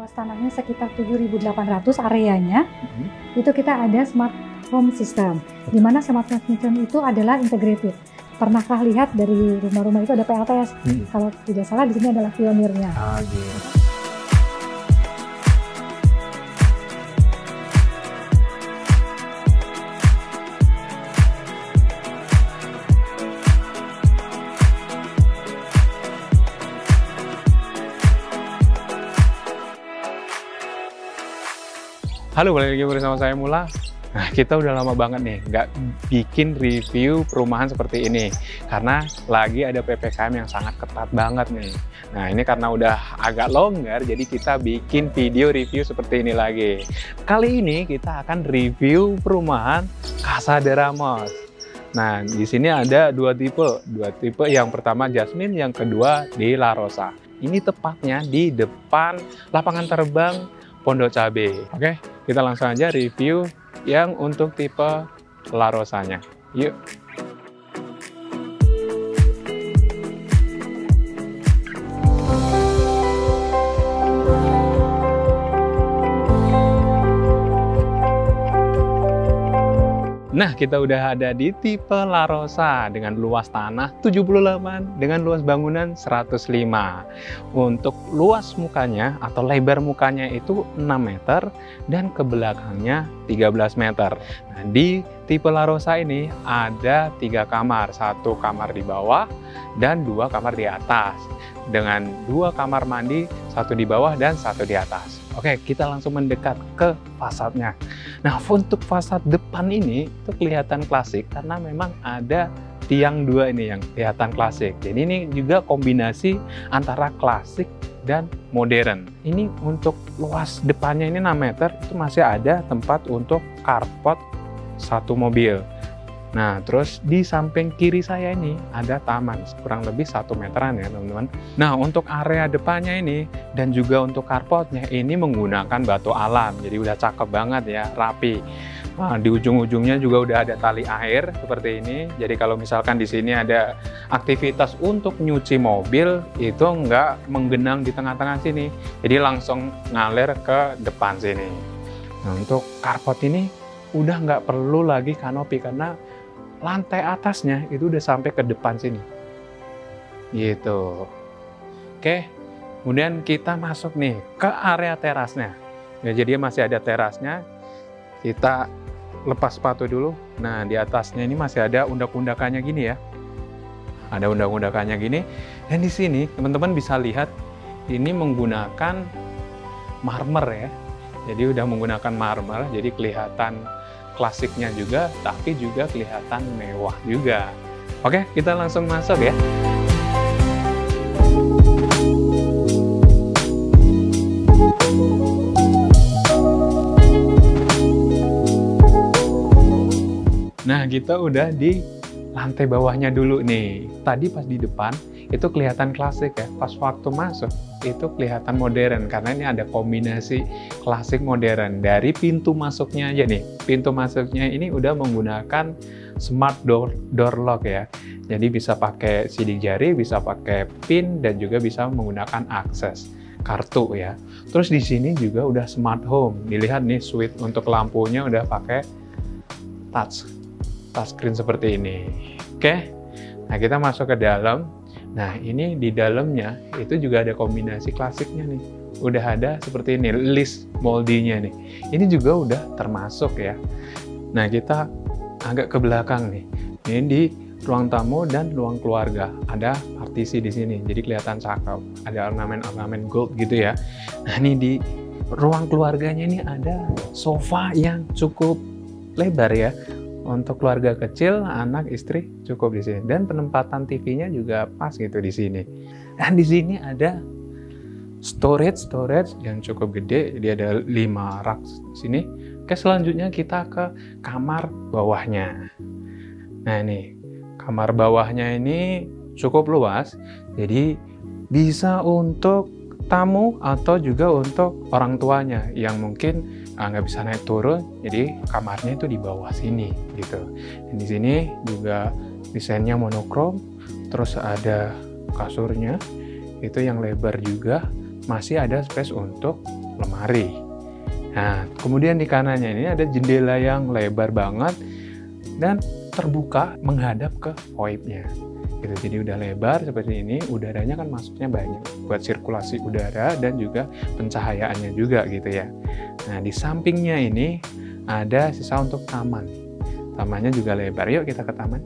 Luas tanahnya sekitar 7.800 areanya. Itu kita ada smart home system, di mana smart home system itu adalah integrated. Pernahkah lihat dari rumah-rumah itu ada PLTS? Kalau tidak salah di sini adalah pionirnya. Halo, balik lagi bersama saya Mula. Nah, kita udah lama banget nih nggak bikin review perumahan seperti ini karena lagi ada PPKM yang sangat ketat banget nih. Nah, ini karena udah agak longgar, jadi kita bikin video review seperti ini lagi. Kali ini kita akan review perumahan Casa de Ramos. Nah, di sini ada dua tipe. Yang pertama Jasmine, yang kedua di La Rosa. Ini tepatnya di depan lapangan terbang Pondok Cabe. Oke, kita langsung aja review yang untuk tipe La Rosanya. Yuk. Nah, kita udah ada di tipe La Rosa dengan luas tanah 78 dengan luas bangunan 105. Untuk luas mukanya atau lebar mukanya itu 6 meter dan ke belakangnya 13 meter. Nah, di tipe La Rosa ini ada 3 kamar, 1 kamar di bawah dan 2 kamar di atas. Dengan 2 kamar mandi, 1 di bawah dan 1 di atas. Oke, kita langsung mendekat ke fasadnya. Nah, untuk fasad depan ini itu kelihatan klasik karena memang ada tiang 2 ini yang kelihatan klasik. Jadi ini juga kombinasi antara klasik dan modern. Ini untuk luas depannya ini 6 meter, itu masih ada tempat untuk carport 1 mobil. Nah, terus di samping kiri saya ini ada taman, kurang lebih 1 meteran ya teman-teman. Nah, untuk area depannya ini dan juga untuk carportnya ini menggunakan batu alam, jadi udah cakep banget ya, rapi. Nah, di ujung-ujungnya juga udah ada tali air seperti ini, jadi kalau misalkan di sini ada aktivitas untuk nyuci mobil, itu nggak menggenang di tengah-tengah sini, jadi langsung ngalir ke depan sini. Nah, untuk carport ini udah nggak perlu lagi kanopi karena lantai atasnya itu udah sampai ke depan sini gitu. Oke, kemudian kita masuk nih ke area terasnya ya, jadi masih ada terasnya. Kita lepas sepatu dulu. Nah, di atasnya ini masih ada undak-undakannya gini ya, ada undak-undakannya gini. Dan di sini teman-teman bisa lihat ini menggunakan marmer ya, jadi udah menggunakan marmer, jadi kelihatan klasiknya juga, tapi juga kelihatan mewah juga. Oke, kita langsung masuk ya. Nah, kita udah di lantai bawahnya dulu nih. Tadi pas di depan itu kelihatan klasik ya, pas waktu masuk itu kelihatan modern karena ini ada kombinasi klasik modern. Dari pintu masuknya aja nih, pintu masuknya ini udah menggunakan smart door lock ya, jadi bisa pakai sidik jari, bisa pakai pin, dan juga bisa menggunakan akses kartu ya. Terus di sini juga udah smart home, dilihat nih switch untuk lampunya udah pakai touchscreen seperti ini. Oke, nah kita masuk ke dalam. Nah, ini di dalamnya itu juga ada kombinasi klasiknya nih. Udah ada seperti ini, list moldinya nih. Ini juga udah termasuk ya. Nah, kita agak ke belakang nih. Ini di ruang tamu dan ruang keluarga. Ada partisi di sini, jadi kelihatan cakep. Ada ornamen-ornamen gold gitu ya. Nah, ini di ruang keluarganya ini ada sofa yang cukup lebar ya. Untuk keluarga kecil, anak, istri cukup di sini. Dan penempatan TV-nya juga pas gitu di sini. Dan di sini ada storage yang cukup gede. Jadi ada 5 rak di sini. Oke, selanjutnya kita ke kamar bawahnya. Nah, ini kamar bawahnya ini cukup luas. Jadi bisa untuk tamu atau juga untuk orang tuanya yang mungkin nggak bisa naik turun, jadi kamarnya itu di bawah sini gitu. Dan di sini juga desainnya monokrom, terus ada kasurnya itu yang lebar juga, masih ada space untuk lemari. Nah, kemudian di kanannya ini ada jendela yang lebar banget dan terbuka menghadap ke VoIP-nya. Gitu. Jadi udah lebar seperti ini, udaranya kan masuknya banyak buat sirkulasi udara dan juga pencahayaannya juga gitu ya. Nah, di sampingnya ini ada sisa untuk taman. Tamannya juga lebar. Yuk kita ke taman.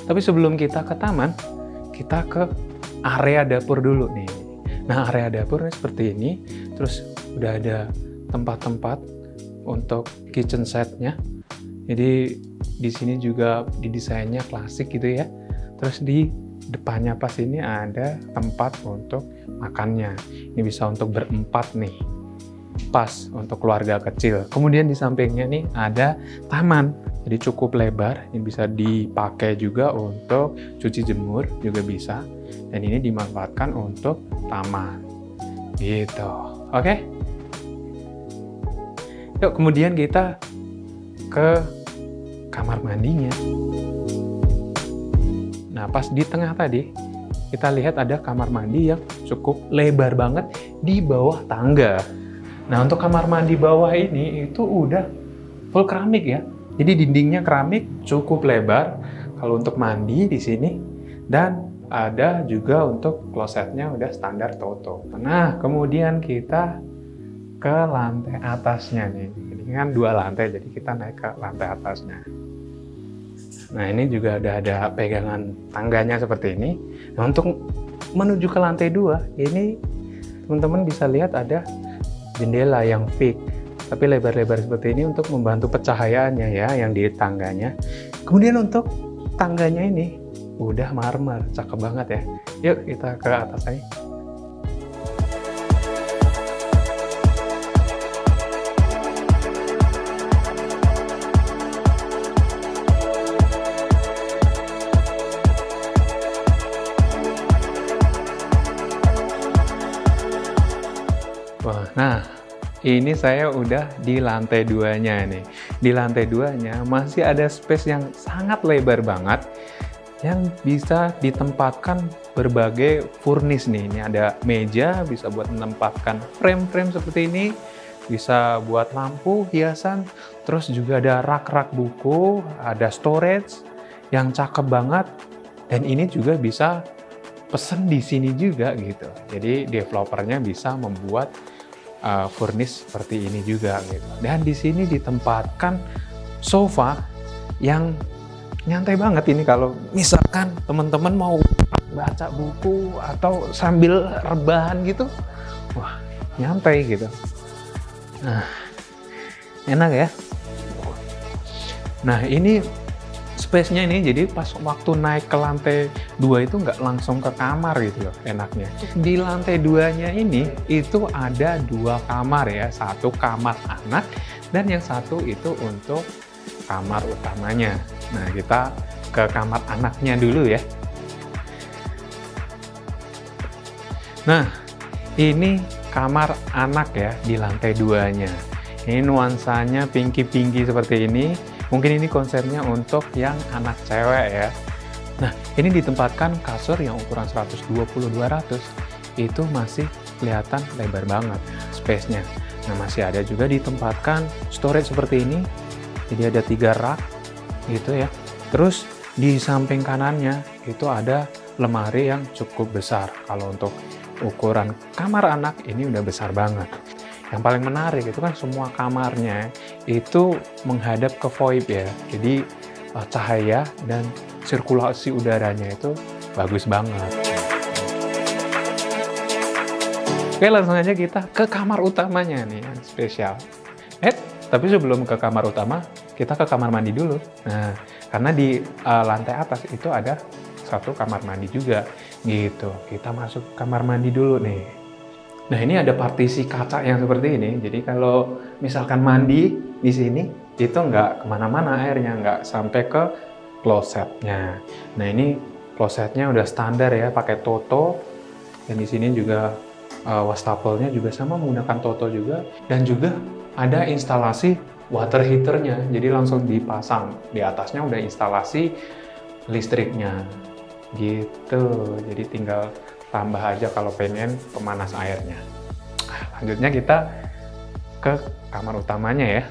Tapi sebelum kita ke taman, kita ke area dapur dulu nih. Nah, area dapurnya seperti ini. Terus udah ada tempat-tempat untuk kitchen setnya. Jadi di sini juga didesainnya klasik gitu ya. Terus di depannya pas ini ada tempat untuk makannya. Ini bisa untuk berempat nih. Pas untuk keluarga kecil. Kemudian di sampingnya nih ada taman. Jadi cukup lebar. Ini bisa dipakai juga untuk cuci jemur juga bisa. Dan ini dimanfaatkan untuk taman. Gitu. Oke? Yuk kemudian kita ke kamar mandinya. Nah, pas di tengah tadi, kita lihat ada kamar mandi yang cukup lebar banget di bawah tangga. Nah, untuk kamar mandi bawah ini itu udah full keramik ya. Jadi dindingnya keramik, cukup lebar kalau untuk mandi di sini. Dan ada juga untuk klosetnya udah standar Toto. Nah, kemudian kita ke lantai atasnya nih. Ini kan 2 lantai, jadi kita naik ke lantai atasnya. Nah, ini juga ada pegangan tangganya seperti ini. Nah, untuk menuju ke lantai 2, ini teman-teman bisa lihat ada jendela yang fix. Tapi lebar-lebar seperti ini untuk membantu pencahayaannya ya, yang di tangganya. Kemudian untuk tangganya ini, udah marmer, cakep banget ya. Yuk kita ke atas aja. Nah, ini saya udah di lantai 2-nya nih. Di lantai 2-nya masih ada space yang sangat lebar banget yang bisa ditempatkan berbagai furnish nih. Ini ada meja, bisa buat menempatkan frame-frame seperti ini, bisa buat lampu, hiasan, terus juga ada rak-rak buku, ada storage yang cakep banget, dan ini juga bisa pesen di sini juga gitu. Jadi developernya bisa membuat furnish seperti ini juga gitu. Dan di sini ditempatkan sofa yang nyantai banget ini kalau misalkan teman-teman mau baca buku atau sambil rebahan gitu. Wah, nyantai gitu. Nah, enak ya. Nah, ini space-nya ini, jadi pas waktu naik ke lantai 2 itu nggak langsung ke kamar gitu loh, enaknya. Di lantai 2-nya ini, itu ada 2 kamar ya, 1 kamar anak, dan yang 1 itu untuk kamar utamanya. Nah, kita ke kamar anaknya dulu ya. Nah, ini kamar anak ya, di lantai 2-nya. Ini nuansanya pinky-pinky seperti ini. Mungkin ini konsepnya untuk yang anak cewek ya. Nah, ini ditempatkan kasur yang ukuran 120/200. Itu masih kelihatan lebar banget space-nya. Nah, masih ada juga ditempatkan storage seperti ini. Jadi ada 3 rak gitu ya. Terus di samping kanannya itu ada lemari yang cukup besar. Kalau untuk ukuran kamar anak ini udah besar banget. Yang paling menarik itu kan semua kamarnya itu menghadap ke VoIP ya. Jadi cahaya dan sirkulasi udaranya itu bagus banget. Oke, langsung aja kita ke kamar utamanya nih yang spesial. Tapi sebelum ke kamar utama, kita ke kamar mandi dulu. Nah, karena di lantai atas itu ada 1 kamar mandi juga gitu. Kita masuk kamar mandi dulu nih. Nah, ini ada partisi kaca yang seperti ini. Jadi kalau misalkan mandi di sini, itu nggak kemana-mana airnya, nggak sampai ke klosetnya. Nah, ini klosetnya udah standar ya, pakai Toto. Dan di sini juga wastafel-nya juga sama, menggunakan Toto juga. Dan juga ada instalasi water heater-nya. Jadi langsung dipasang. Di atasnya udah instalasi listriknya. Gitu. Jadi tinggal tambah aja kalau pengen pemanas airnya. Lanjutnya kita ke kamar utamanya ya.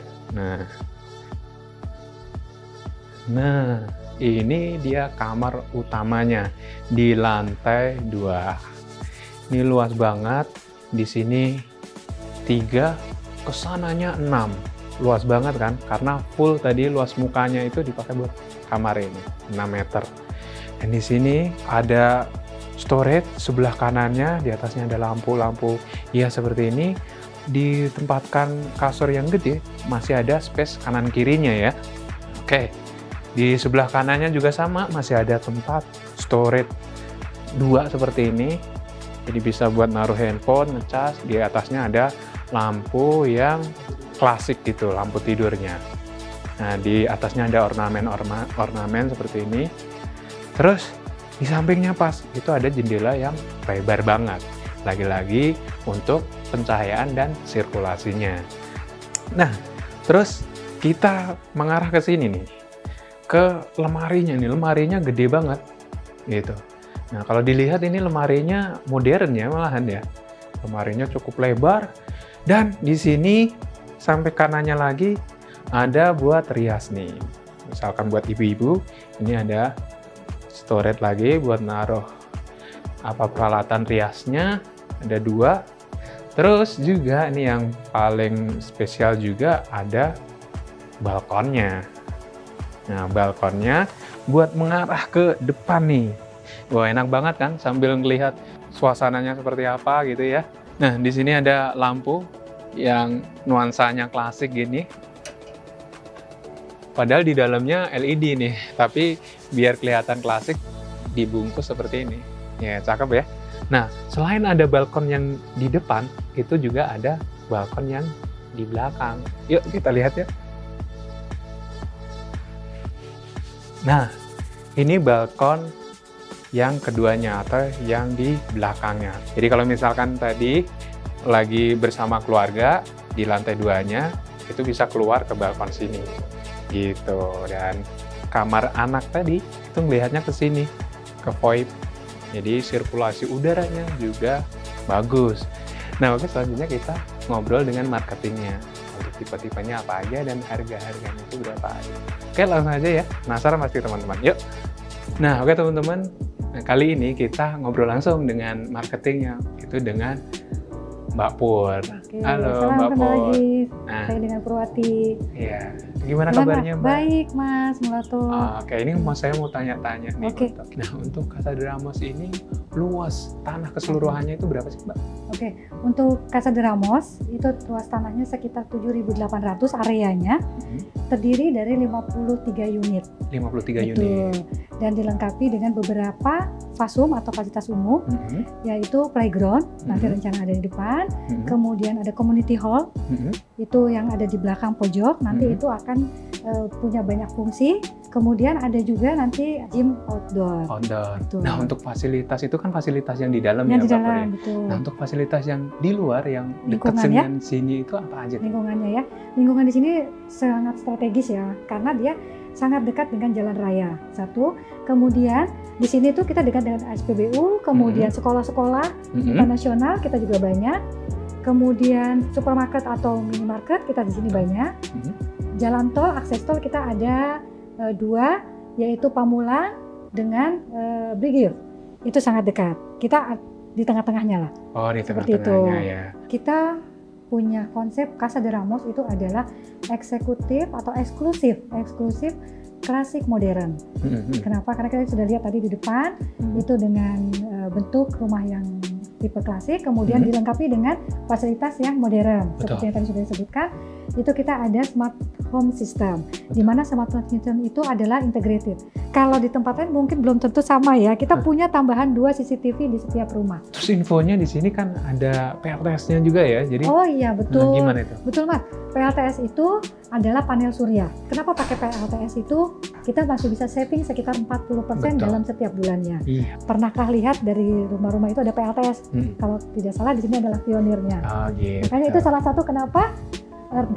Nah, ini dia kamar utamanya di lantai 2. Ini luas banget. Di sini 3, kesananya 6. Luas banget kan? Karena full tadi luas mukanya itu dipakai buat kamar ini, 6 meter. Dan di sini ada storage sebelah kanannya, di atasnya ada lampu-lampu ya seperti ini. Ditempatkan kasur yang gede, masih ada space kanan kirinya ya. Oke, di sebelah kanannya juga sama, masih ada tempat storage 2 seperti ini. Jadi bisa buat naruh handphone, ngecas. Di atasnya ada lampu yang klasik gitu, lampu tidurnya. Nah, di atasnya ada ornamen seperti ini. Terus di sampingnya pas itu ada jendela yang lebar banget. Lagi-lagi untuk pencahayaan dan sirkulasinya. Nah, terus kita mengarah ke sini nih, ke lemarinya nih. Lemarinya gede banget, gitu. Nah, kalau dilihat ini lemarinya modern ya malahan ya. Lemarinya cukup lebar. Dan di sini sampai kanannya lagi ada buat rias nih. Misalkan buat ibu-ibu, ini ada storage lagi buat naruh peralatan riasnya. Ada 2. Terus juga ini yang paling spesial juga ada balkonnya. Nah, balkonnya buat mengarah ke depan nih. Wah, enak banget kan sambil ngelihat suasananya seperti apa gitu ya. Nah, di sini ada lampu yang nuansanya klasik gini. Padahal di dalamnya LED nih, tapi biar kelihatan klasik dibungkus seperti ini. Ya, cakep ya. Nah, selain ada balkon yang di depan, itu juga ada balkon yang di belakang. Yuk kita lihat ya. Nah, ini balkon yang keduanya atau yang di belakangnya. Jadi kalau misalkan tadi lagi bersama keluarga di lantai 2-nya, itu bisa keluar ke balkon sini. Gitu. Dan kamar anak tadi itu melihatnya ke sini, ke void. Jadi sirkulasi udaranya juga bagus. Nah, oke, selanjutnya kita ngobrol dengan marketingnya. Untuk tipe-tipenya apa aja dan harga-harganya itu berapa aja. Oke, langsung aja ya. Penasaran pasti teman-teman. Yuk. Nah, oke teman-teman. Nah, kali ini kita ngobrol langsung dengan marketingnya. Itu dengan Mbak Pur. Oke, halo Mbak Pur. Nah, saya dengan Purwati. Iya. Gimana kabarnya Mbak? Baik Mas Mulato. Oke, ini saya mau tanya-tanya nih. Oke. Untuk Casa de Ramos ini luas tanah keseluruhannya itu berapa sih Mbak? Oke, untuk Casa de Ramos itu luas tanahnya sekitar 7.800 areanya. Terdiri dari 53 unit. 53 Betul. unit. Dan dilengkapi dengan beberapa fasum atau fasilitas umum, yaitu playground, nanti rencana ada di depan, kemudian ada community hall, itu yang ada di belakang pojok, nanti itu akan punya banyak fungsi, kemudian ada juga nanti gym outdoor. Betul. Nah, untuk fasilitas itu kan fasilitas yang di dalam yang ya di Mbak dalam, Pur ya? betul. Nah, untuk fasilitas yang di luar, yang dekat Lingkungan dengan sini itu apa aja? Lingkungannya ya, lingkungan di sini sangat strategis ya, karena dia sangat dekat dengan jalan raya. Satu, kemudian di sini tuh kita dekat dengan SPBU, kemudian sekolah-sekolah internasional kita juga banyak, kemudian supermarket atau minimarket kita di sini banyak. Jalan tol, akses tol kita ada 2, yaitu Pamulang dengan Brigif. Itu sangat dekat. Kita di tengah-tengahnya lah. Oh, di Seperti tengah-tengahnya itu. ya. Kita punya konsep Casa de Ramos itu adalah eksekutif atau eksklusif klasik modern. Kenapa? Karena kita sudah lihat tadi di depan itu dengan bentuk rumah yang tipe klasik, kemudian dilengkapi dengan fasilitas yang modern. Betul. Seperti yang tadi sudah disebutkan, itu kita ada smart home system, di mana smart home system itu adalah integrated. Kalau di tempat lain mungkin belum tentu sama ya. Kita punya tambahan 2 CCTV di setiap rumah. Terus infonya di sini kan ada PLTS-nya juga ya. Jadi Oh iya, betul. gimana itu? Betul Mas. PLTS itu adalah panel surya. Kenapa pakai PLTS itu? Kita masih bisa saving sekitar 40% dalam setiap bulannya. Iya. Pernahkah lihat dari rumah-rumah itu ada PLTS? Kalau tidak salah di sini adalah pionirnya. Oh, gitu. Makanya itu salah satu kenapa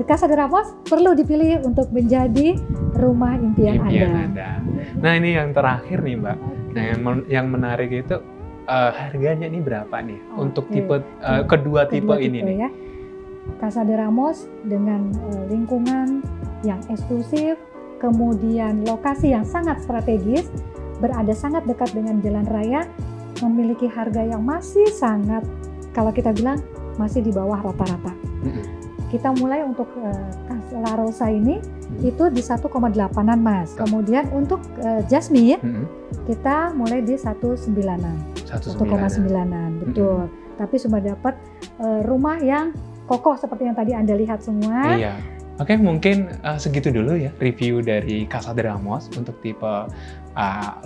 Casa de Ramos perlu dipilih untuk menjadi rumah impian Anda. Nah, ini yang terakhir nih Mbak. Nah, yang menarik itu harganya ini berapa nih untuk Oke. tipe kedua tipe ini nih? ya. Casa de Ramos dengan lingkungan yang eksklusif, kemudian lokasi yang sangat strategis, berada sangat dekat dengan jalan raya, memiliki harga yang masih sangat, kalau kita bilang masih di bawah rata-rata. Kita mulai untuk Casa La Rosa ini itu di 1,8-an Mas. Kemudian untuk Jasmine kita mulai di 1,9-an. 1,9-an, betul. Tapi sudah dapat rumah yang kokoh seperti yang tadi Anda lihat semua. Iya. Oke, mungkin segitu dulu ya review dari Casa de Ramos untuk tipe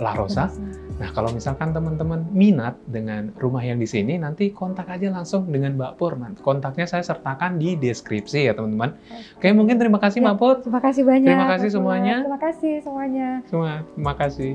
La Rosa. Nah, kalau misalkan teman-teman minat dengan rumah yang di sini, nanti kontak aja langsung dengan Mbak Pur. Kontaknya saya sertakan di deskripsi ya, teman-teman. Oke, mungkin terima kasih Mbak Pur. Terima kasih banyak. Terima kasih semuanya. Terima kasih semuanya. Terima kasih.